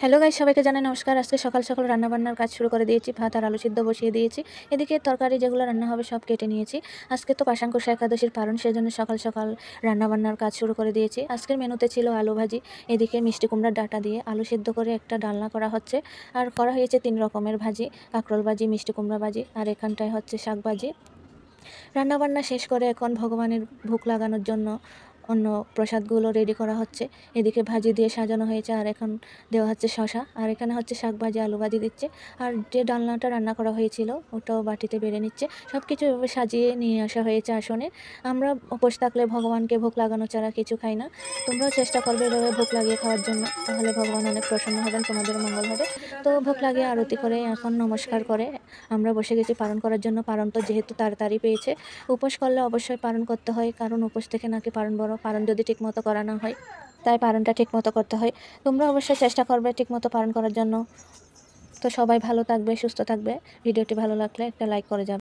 Hello guys, সবাইকে জানাই নমস্কার। আজকে সকাল সকাল রান্নাবান্নার কাজ শুরু করে দিয়েছি। ভাত আর আলু সিদ্ধ বসিয়ে দিয়েছি। এদিকে তরকারি যেগুলো রান্না হবে সব কেটে নিয়েছি। আজকে তো পাশাঙ্কুশা একাদশীর পারণ, সেজন্য সকাল সকাল রান্নাবান্নার কাজ শুরু করে দিয়েছি। আজকের মেনুতে ছিল আলু ভাজি, এদিকে মিষ্টি কুমড়ার ডাঁটা দিয়ে আলু সিদ্ধ করে একটা ডালনা করা হচ্ছে, আর করা হয়েছে 3 রকমের ভাজি, কাঁকরোল ভাজি, মিষ্টি কুমড়া ভাজি, আর এখানটায় হচ্ছে শাক ভাজি। রান্নাবান্না শেষ করে এখন ভগবানের ভোগ লাগানোর জন্য অন্য প্রসাদগুলো রেডি করা হচ্ছে। এদিকে ভাজি দিয়ে সাজানো হয়েছে, আর এখন দেওয়া হচ্ছে শশা, আর এখানে হচ্ছে শাক ভাজি, আলু ভাজি দিচ্ছে, আর যে ডালনাটা রান্না করা হয়েছিল ওটাও বাটিতে বেড়ে নিচ্ছে। সব কিছু এভাবে সাজিয়ে নিয়ে আসা হয়েছে আসনে। আমরা উপোস থাকলে ভগবানকে ভোগ লাগানো ছাড়া কিছু খাই না। তোমরাও চেষ্টা করবে এভাবে ভোগ লাগিয়ে খাওয়ার জন্য, তাহলে ভগবান অনেক প্রসন্ন হবেন, তোমাদেরও মঙ্গল হবে। তো ভোগ লাগিয়ে আরতি করে এখন নমস্কার করে আমরা বসে গেছি পালন করার জন্য। পালন তো যেহেতু তাড়াতাড়ি পেয়েছে, উপোস করলে অবশ্যই পালন করতে হয়, কারণ উপোস থেকে নাকি পালন বড়। পালন যদি ঠিকমতো করা না হয়, তাই পালনটা ঠিকমতো করতে হয়। তোমরা অবশ্যই চেষ্টা করবে ঠিকমতো পালন করার জন্য। তো সবাই ভালো থাকবে, সুস্থ থাকবে। ভিডিওটি ভালো লাগলে একটা লাইক করে যাবে।